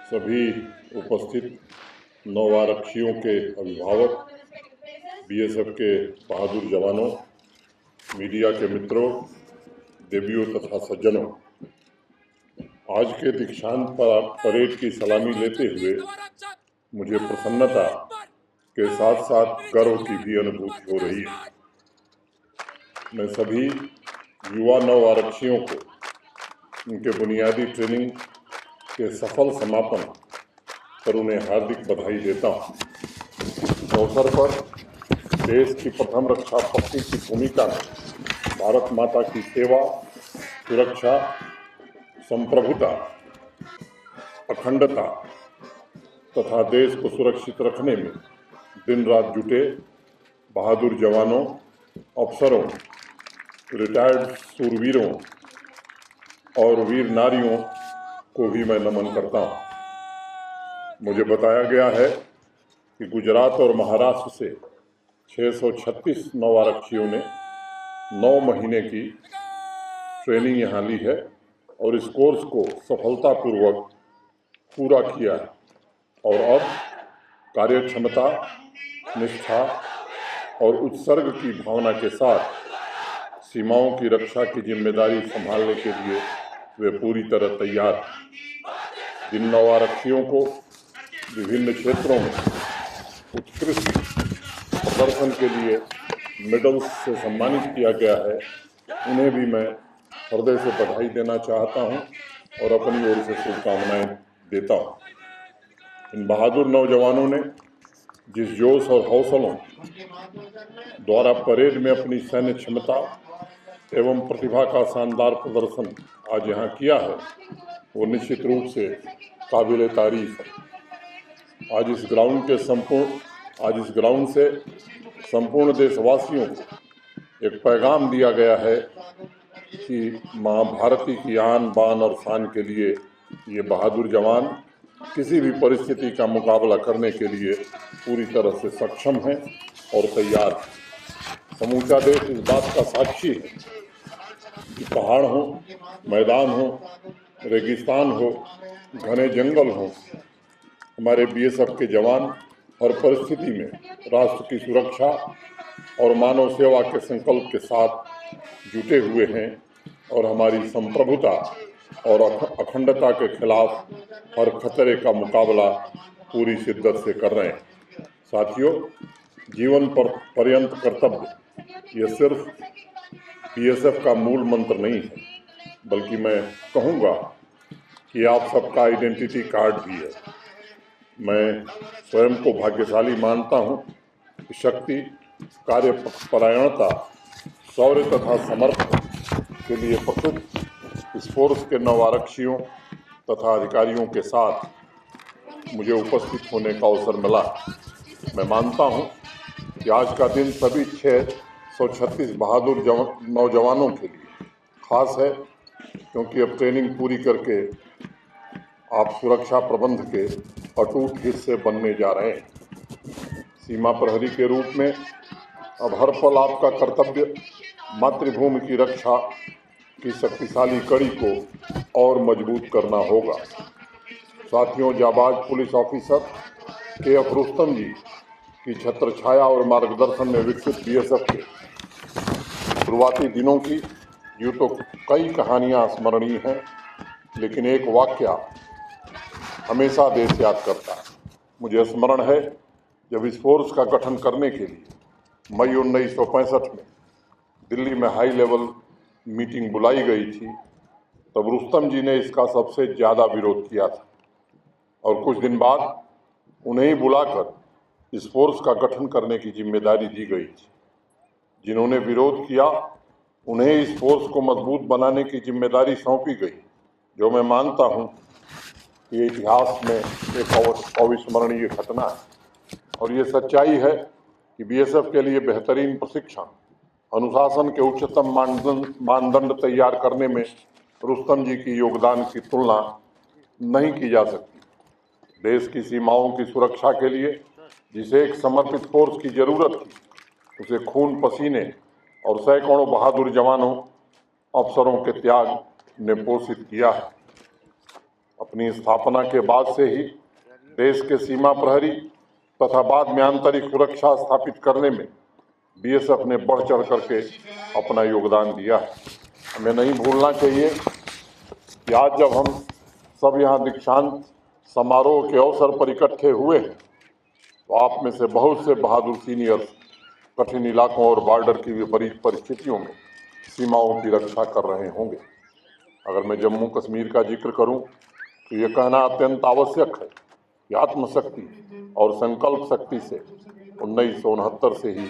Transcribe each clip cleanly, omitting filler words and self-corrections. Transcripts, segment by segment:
सभी उपस्थित नव आरक्षियों के अभिभावक, बीएसएफ के बहादुर जवानों, मीडिया के मित्रों, देवियों तथा सज्जनों, आज के दीक्षांत परेड की सलामी लेते हुए मुझे प्रसन्नता के साथ साथ गर्व की भी अनुभूति हो रही है। मैं सभी युवा नव आरक्षियों को उनके बुनियादी ट्रेनिंग के सफल समापन पर उन्हें हार्दिक बधाई देता हूँ। इस अवसर पर देश की प्रथम रक्षा पक्षी की भूमिका में भारत माता की सेवा, सुरक्षा, संप्रभुता, अखंडता तथा देश को सुरक्षित रखने में दिन रात जुटे बहादुर जवानों, अफसरों, रिटायर्ड सूरवीरों और वीर नारियों को भी मैं नमन करता हूँ। मुझे बताया गया है कि गुजरात और महाराष्ट्र से 636 नव आरक्षियों ने 9 महीने की ट्रेनिंग यहाँ ली है और इस कोर्स को सफलतापूर्वक पूरा किया है और अब कार्यक्षमता, निष्ठा और उत्सर्ग की भावना के साथ सीमाओं की रक्षा की जिम्मेदारी संभालने के लिए वे पूरी तरह तैयार हैं। जिन नव आरक्षियों को विभिन्न क्षेत्रों में उत्कृष्ट प्रदर्शन के लिए मेडल्स से सम्मानित किया गया है, उन्हें भी मैं हृदय से बधाई देना चाहता हूं और अपनी ओर से शुभकामनाएं देता हूं। इन बहादुर नौजवानों ने जिस जोश और हौसलों द्वारा परेड में अपनी सैन्य क्षमता एवं प्रतिभा का शानदार प्रदर्शन आज यहाँ किया है, वो निश्चित रूप से काबिल तारीफ है। आज इस ग्राउंड से संपूर्ण देशवासियों को एक पैगाम दिया गया है कि माँ भारती की आन बान और शान के लिए ये बहादुर जवान किसी भी परिस्थिति का मुकाबला करने के लिए पूरी तरह से सक्षम हैं और तैयार हैं। समूचा देश इस बात का साक्षी है कि पहाड़ हो, मैदान हो, रेगिस्तान हो, घने जंगल हो, हमारे बीएसएफ के जवान हर परिस्थिति में राष्ट्र की सुरक्षा और मानव सेवा के संकल्प के साथ जुटे हुए हैं और हमारी संप्रभुता और अखंडता के खिलाफ हर खतरे का मुकाबला पूरी शिद्दत से कर रहे हैं। साथियों, जीवन पर्यंत कर्तव्य यह सिर्फ बीएसएफ का मूल मंत्र नहीं है, बल्कि मैं कहूँगा कि आप सबका आइडेंटिटी कार्ड भी है। मैं स्वयं को भाग्यशाली मानता हूँ कि शक्ति, कार्यपरायणता, शौर्य तथा समर्पण के लिए प्रसिद्ध इस फोर्स के नव आरक्षियों तथा अधिकारियों के साथ मुझे उपस्थित होने का अवसर मिला। मैं मानता हूँ कि आज का दिन सभी 636 बहादुर नौजवानों के लिए खास है, क्योंकि अब ट्रेनिंग पूरी करके आप सुरक्षा प्रबंध के अटूट हिस्से बनने जा रहे हैं। सीमा प्रहरी के रूप में अब हर पल आपका कर्तव्य मातृभूमि की रक्षा की शक्तिशाली कड़ी को और मजबूत करना होगा। साथियों, जाबाज पुलिस ऑफिसर के.एफ. रुस्तम जी की छत्र छाया और मार्गदर्शन में विकसित बीएसएफ के शुरुआती दिनों की यूँ तो कई कहानियाँ स्मरणीय हैं, लेकिन एक वाकया हमेशा देश याद करता है। मुझे स्मरण है जब इस फोर्स का गठन करने के लिए मई 1965 में दिल्ली में हाई लेवल मीटिंग बुलाई गई थी, तब रुस्तम जी ने इसका सबसे ज़्यादा विरोध किया था और कुछ दिन बाद उन्हें ही बुलाकर इस फोर्स का गठन करने की जिम्मेदारी दी गई थी। जिन्होंने विरोध किया उन्हें इस फोर्स को मजबूत बनाने की जिम्मेदारी सौंपी गई, जो मैं मानता हूं कि ये इतिहास में एक अविस्मरणीय घटना है। और ये सच्चाई है कि बीएसएफ के लिए बेहतरीन प्रशिक्षण, अनुशासन के उच्चतम मानदंड तैयार करने में रुस्तम जी की योगदान की तुलना नहीं की जा सकती। देश की सीमाओं की सुरक्षा के लिए जिसे एक समर्पित फोर्स की जरूरत थी, उसे खून पसीने और सैकड़ों बहादुर जवानों, अफसरों के त्याग ने पोषित किया है। अपनी स्थापना के बाद से ही देश के सीमा प्रहरी तथा बाद में आंतरिक सुरक्षा स्थापित करने में बीएसएफ ने बढ़ चढ़ करके अपना योगदान दिया है। हमें नहीं भूलना चाहिए कि आज जब हम सब यहाँ दीक्षांत समारोह के अवसर पर इकट्ठे हुए हैं तो आप में से बहुत से बहादुर सीनियर कठिन इलाकों और बॉर्डर की विपरीत परिस्थितियों में सीमाओं की रक्षा कर रहे होंगे। अगर मैं जम्मू कश्मीर का जिक्र करूं तो ये कहना अत्यंत आवश्यक है कि आत्मशक्ति और संकल्प शक्ति से 1969 से ही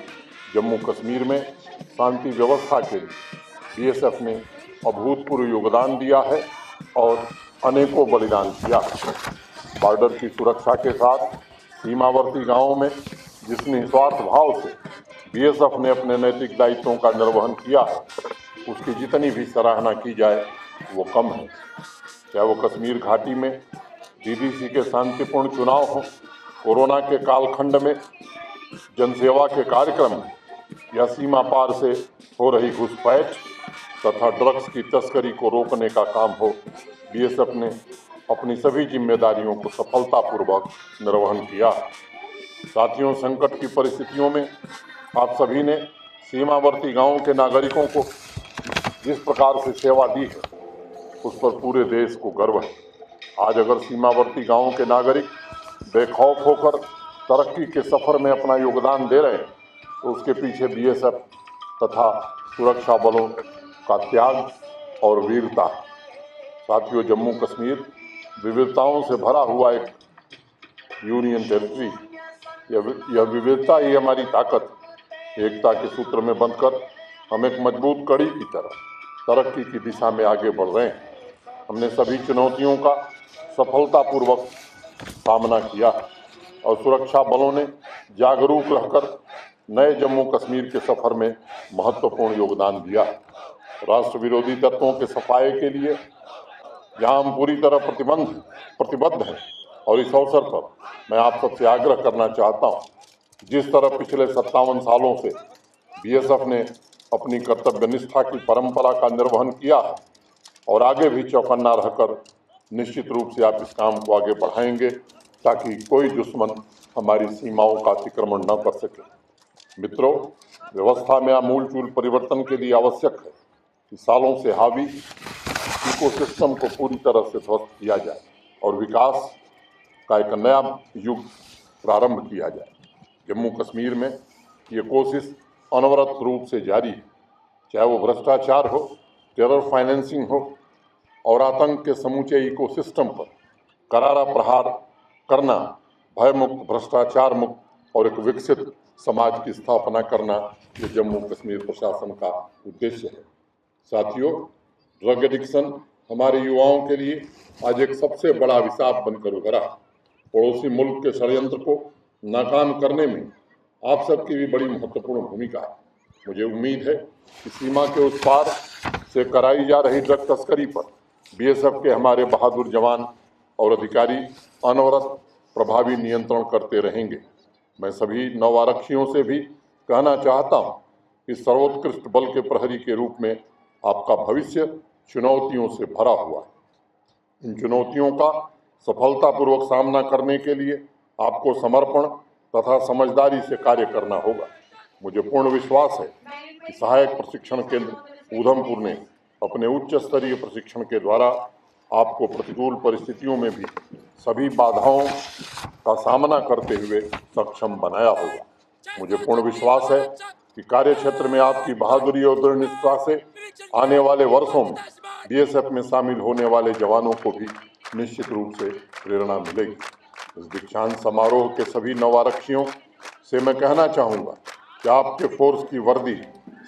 जम्मू कश्मीर में शांति व्यवस्था के लिए बीएसएफ ने अभूतपूर्व योगदान दिया है और अनेकों बलिदान किया है। बॉर्डर की सुरक्षा के साथ सीमावर्ती गांवों में जिस निस्वार्थ भाव से बीएसएफ ने अपने नैतिक दायित्वों का निर्वहन किया है उसकी जितनी भी सराहना की जाए वो कम है। चाहे वो कश्मीर घाटी में डीडीसी के शांतिपूर्ण चुनाव हो, कोरोना के कालखंड में जनसेवा के कार्यक्रम या सीमा पार से हो रही घुसपैठ तथा ड्रग्स की तस्करी को रोकने का काम हो, बीएसएफ ने अपनी सभी जिम्मेदारियों को सफलतापूर्वक निर्वहन किया। साथियों, संकट की परिस्थितियों में आप सभी ने सीमावर्ती गांवों के नागरिकों को जिस प्रकार से सेवा दी है उस पर पूरे देश को गर्व है। आज अगर सीमावर्ती गांवों के नागरिक बेखौफ होकर तरक्की के सफर में अपना योगदान दे रहे हैं तो उसके पीछे बीएसएफ तथा सुरक्षा बलों का त्याग और वीरता है। साथियों, जम्मू कश्मीर विविधताओं से भरा हुआ एक यूनियन टेरिटरी, यह विविधता ही हमारी ताकत। एकता के सूत्र में बंधकर हम एक मजबूत कड़ी की तरह तरक्की की दिशा में आगे बढ़ रहे हैं। हमने सभी चुनौतियों का सफलतापूर्वक सामना किया और सुरक्षा बलों ने जागरूक रहकर नए जम्मू कश्मीर के सफर में महत्वपूर्ण योगदान दिया। राष्ट्र विरोधी तत्वों के सफाये के लिए यहाँ हम पूरी तरह प्रतिबद्ध हैं और इस अवसर पर मैं आप सबसे आग्रह करना चाहता हूँ, जिस तरह पिछले 57 सालों से बीएसएफ ने अपनी कर्तव्य निष्ठा की परंपरा का निर्वहन किया है और आगे भी चौकन्ना रहकर निश्चित रूप से आप इस काम को आगे बढ़ाएंगे ताकि कोई दुश्मन हमारी सीमाओं का अतिक्रमण न कर सके। मित्रों, व्यवस्था में आमूलचूल परिवर्तन के लिए आवश्यक है कि सालों से हावी इकोसिस्टम को पूरी तरह से ध्वस्त किया जाए और विकास का एक नया युग प्रारंभ किया जाए। जम्मू कश्मीर में ये कोशिश अनवरत रूप से जारी है, चाहे वो भ्रष्टाचार हो, टेरर फाइनेंसिंग हो और आतंक के समूचे इकोसिस्टम पर करारा प्रहार करना, भयमुक्त, भ्रष्टाचार मुक्त और एक विकसित समाज की स्थापना करना ये जम्मू कश्मीर प्रशासन का उद्देश्य है। साथियों, ड्रग एडिक्शन हमारे युवाओं के लिए आज एक सबसे बड़ा अभिशाप बनकर उभरा। पड़ोसी मुल्क के षड्यंत्र को नाकाम करने में आप सबकी भी बड़ी महत्वपूर्ण भूमिका है। मुझे उम्मीद है कि सीमा के उस पार से कराई जा रही ड्रग तस्करी पर बीएसएफ के हमारे बहादुर जवान और अधिकारी अनवरत प्रभावी नियंत्रण करते रहेंगे। मैं सभी नवारक्षियों से भी कहना चाहता हूं कि सर्वोत्कृष्ट बल के प्रहरी के रूप में आपका भविष्य चुनौतियों से भरा हुआ है। इन चुनौतियों का सफलतापूर्वक सामना करने के लिए आपको समर्पण तथा समझदारी से कार्य करना होगा। मुझे पूर्ण विश्वास है कि सहायक प्रशिक्षण केंद्र उधमपुर ने अपने उच्च स्तरीय प्रशिक्षण के द्वारा आपको प्रतिकूल परिस्थितियों में भी सभी बाधाओं का सामना करते हुए सक्षम बनाया होगा। मुझे पूर्ण विश्वास है कि कार्य क्षेत्र में आपकी बहादुरी और दृढ़ निष्ठा से आने वाले वर्षों में बीएसएफ में शामिल होने वाले जवानों को भी निश्चित रूप से प्रेरणा मिलेगी। इस दीक्षांत समारोह के सभी नवारक्षियों से मैं कहना चाहूँगा कि आपके फोर्स की वर्दी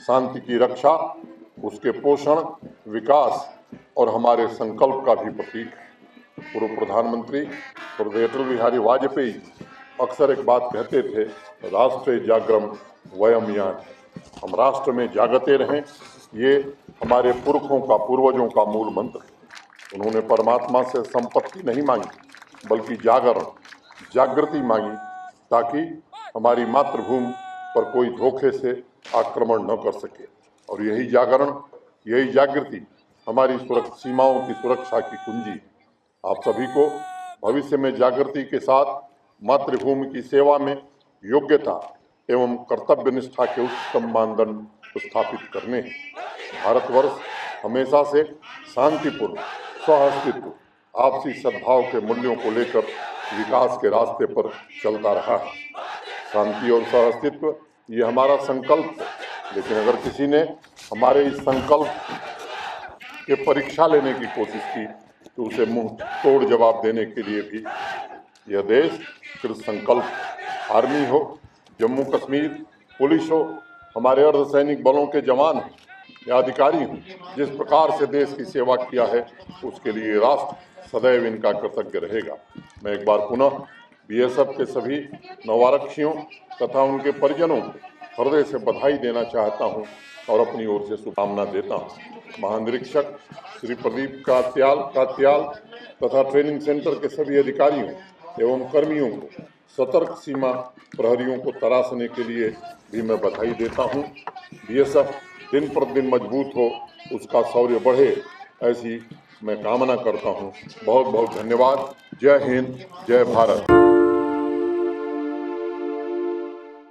शांति की रक्षा, उसके पोषण, विकास और हमारे संकल्प का भी प्रतीक है। पूर्व प्रधानमंत्री स्वर्गीय अटल बिहारी वाजपेयी अक्सर एक बात कहते थे, राष्ट्र जागरण वयम यान। हम राष्ट्र में जागते रहें, ये हमारे पुरखों का, पूर्वजों का मूल मंत्र है। उन्होंने परमात्मा से संपत्ति नहीं मांगी बल्कि जागरण, जागृति मांगी ताकि हमारी मातृभूमि पर कोई धोखे से आक्रमण न कर सके। और यही जागरण, यही जागृति हमारी सीमाओं की सुरक्षा की कुंजी है। आप सभी को भविष्य में जागृति के साथ मातृभूमि की सेवा में योग्यता एवं कर्तव्य निष्ठा के उच्चतम मानदंड स्थापित करने हैं। भारतवर्ष हमेशा से शांतिपूर्ण, सहअस्तित्व, आपसी सद्भाव के मूल्यों को लेकर विकास के रास्ते पर चलता रहा है। शांति और सहअस्तित्व ये हमारा संकल्प है, लेकिन अगर किसी ने हमारे इस संकल्प के परीक्षा लेने की कोशिश की तो उसे मुंह तोड़ जवाब देने के लिए भी यह देश कृत संकल्प। आर्मी हो, जम्मू कश्मीर पुलिस हो, हमारे अर्धसैनिक बलों के जवान हो या अधिकारी हो, जिस प्रकार से देश की सेवा किया है उसके लिए राष्ट्र सदैव इनका कृतज्ञ रहेगा। मैं एक बार पुनः बीएसएफ के सभी नवारक्षियों तथा उनके परिजनों को हृदय से बधाई देना चाहता हूं और अपनी ओर से शुभकामना देता हूं। महानिरीक्षक श्री प्रदीप कात्याल तथा ट्रेनिंग सेंटर के सभी अधिकारियों एवं कर्मियों को सतर्क सीमा प्रहरियों को तराशने के लिए भी मैं बधाई देता हूं। बीएसएफ दिन प्रतिदिन मजबूत हो, उसका शौर्य बढ़े, ऐसी मैं कामना करता हूं। बहुत बहुत धन्यवाद। जय हिंद, जय भारत।